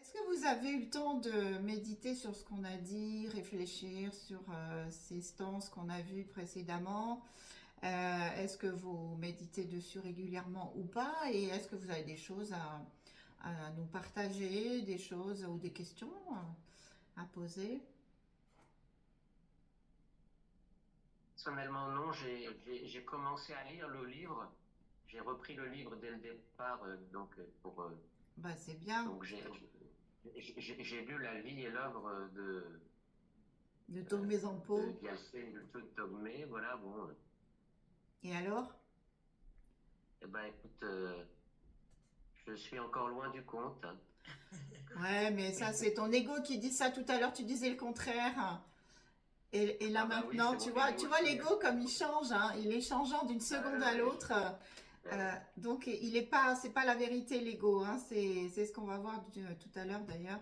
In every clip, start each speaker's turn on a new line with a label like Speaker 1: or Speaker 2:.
Speaker 1: Est-ce que vous avez eu le temps de méditer sur ce qu'on a dit, réfléchir sur ces stances qu'on a vues précédemment? Est-ce que vous méditez dessus régulièrement ou pas? Et est-ce que vous avez des choses à nous partager, des choses ou des questions à poser?
Speaker 2: Personnellement, non, j'ai commencé à lire le livre. J'ai repris le livre dès le départ,
Speaker 1: Bah, c'est bien
Speaker 2: donc j'ai lu La vie et l'œuvre
Speaker 1: de tomber en
Speaker 2: de
Speaker 1: pot.
Speaker 2: Gyaltsen Togmé. Voilà, bon,
Speaker 1: Et alors?
Speaker 2: eh ben écoute, je suis encore loin du compte, hein.
Speaker 1: Ouais, mais ça, c'est ton ego qui dit ça tout à l'heure, tu disais le contraire. Et là
Speaker 2: Ah bah oui,
Speaker 1: maintenant,
Speaker 2: c'est mon ego
Speaker 1: tu vois
Speaker 2: aussi, hein.
Speaker 1: l'ego comme il change, hein, il est changeant d'une seconde à
Speaker 2: Ouais,
Speaker 1: l'autre.
Speaker 2: ouais.
Speaker 1: Donc il est pas, c'est pas la vérité l'ego, hein, c'est ce qu'on va voir tout à l'heure d'ailleurs,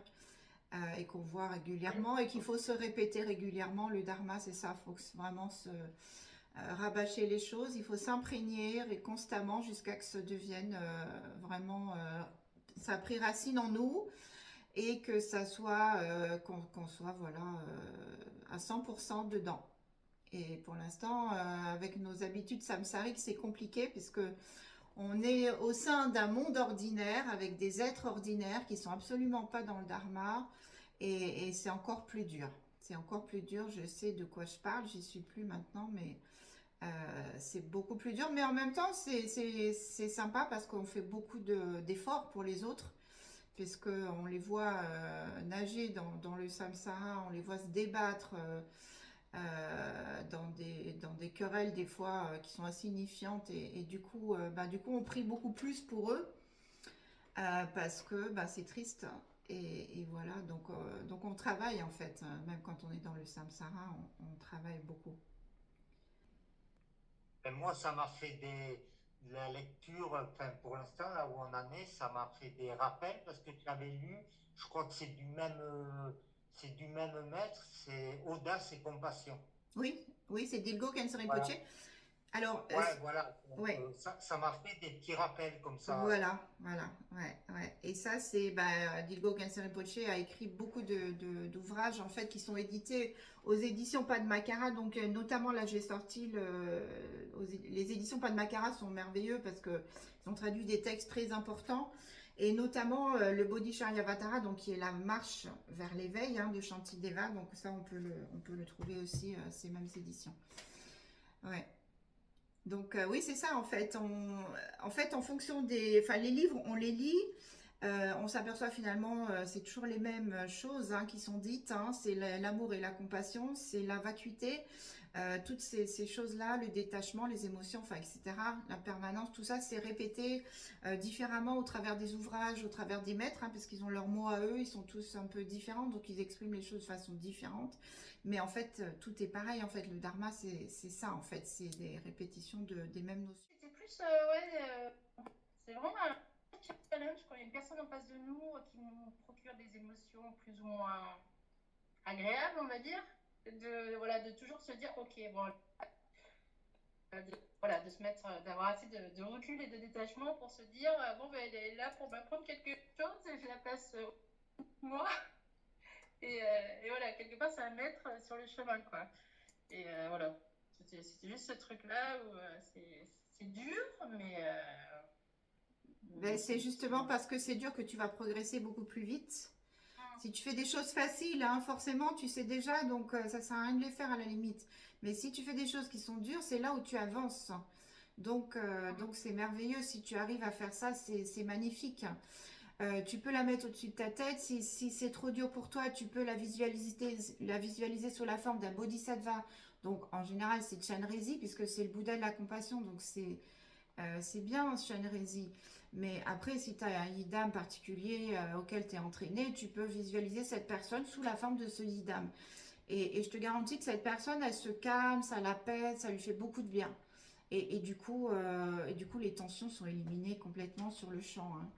Speaker 1: et qu'on voit régulièrement et qu'il faut se répéter régulièrement. Le dharma, c'est ça, faut vraiment se rabâcher les choses, il faut s'imprégner et constamment jusqu'à que ça devienne vraiment, ça a pris racine en nous et que ça soit qu'on soit voilà à 100% dedans. Et pour l'instant, avec nos habitudes samsariques, c'est compliqué puisque on est au sein d'un monde ordinaire avec des êtres ordinaires qui sont absolument pas dans le dharma et c'est encore plus dur. C'est encore plus dur. Je sais de quoi je parle. J'y suis plus maintenant, mais c'est beaucoup plus dur. Mais en même temps, c'est sympa parce qu'on fait beaucoup d'efforts pour les autres puisque on les voit nager dans le samsara, on les voit se débattre dans des querelles des fois qui sont insignifiantes et du coup on prie beaucoup plus pour eux parce que bah, c'est triste et voilà donc on travaille en fait même quand on est dans le samsara on travaille beaucoup.
Speaker 3: Et moi, ça m'a fait la lecture, enfin, pour l'instant, là où on en est, ça m'a fait des rappels parce que tu avais lu, je crois que c'est du même maître, c'est Audace et Compassion.
Speaker 1: Oui, c'est Dilgo Khyentse Rinpoche.
Speaker 3: Voilà.
Speaker 1: Alors
Speaker 3: Ouais, voilà. Donc,
Speaker 1: ouais.
Speaker 3: ça m'a fait des petits rappels comme ça.
Speaker 1: Ouais. Et ça, c'est, bah, Dilgo Khyentse Rinpoche a écrit beaucoup d'ouvrages, en fait, qui sont édités aux éditions Padmakara. Donc, notamment, là, j'ai sorti les éditions Padmakara sont merveilleux parce que ils ont traduit des textes très importants. Et notamment, le Bodhisattva, donc, qui est la marche vers l'éveil, hein, de Shantideva. Donc, ça, on peut le trouver aussi, ces mêmes éditions. Ouais. Donc oui, c'est ça en fait. En fait, en fonction enfin les livres, on les lit, on s'aperçoit finalement, c'est toujours les mêmes choses hein, qui sont dites. Hein. C'est l'amour et la compassion, c'est la vacuité, toutes ces choses-là, le détachement, les émotions, enfin etc. La permanence, tout ça, c'est répété différemment au travers des ouvrages, au travers des maîtres, hein, parce qu'ils ont leurs mots à eux, ils sont tous un peu différents, donc ils expriment les choses de façon différente. Mais en fait, tout est pareil. En fait, le dharma, c'est ça. En fait, c'est des répétitions des mêmes notions.
Speaker 4: C'était plus, ouais, c'est vraiment un challenge quand il y a une personne en face de nous qui nous procure des émotions plus ou moins agréables, on va dire. Voilà, de toujours se dire, ok, bon, voilà, de se mettre, d'avoir assez de recul et de détachement pour se dire, bon, ben, elle est là pour m'apprendre quelque chose et je la place moi. Et voilà, quelque part, c'est un maître sur le chemin, quoi. Et voilà, c'était juste ce truc-là où c'est dur,
Speaker 1: Ben,
Speaker 4: mais
Speaker 1: c'est justement parce que c'est dur que tu vas progresser beaucoup plus vite. Si tu fais des choses faciles, hein, forcément, tu sais déjà, donc ça sert à rien de les faire à la limite. Mais si tu fais des choses qui sont dures, c'est là où tu avances. Donc c'est merveilleux. Si tu arrives à faire ça, c'est magnifique. Tu peux la mettre au-dessus de ta tête. Si c'est trop dur pour toi, tu peux la visualiser sous la forme d'un bodhisattva. Donc en général, c'est Chenrezi, puisque c'est le Bouddha de la compassion. Donc c'est bien Shenrezi. Mais après, si tu as un yidam particulier auquel tu es entraîné, tu peux visualiser cette personne sous la forme de ce yidam. Et je te garantis que cette personne, elle se calme, ça l'apaise, ça lui fait beaucoup de bien. Et du coup, les tensions sont éliminées complètement sur le champ. Hein.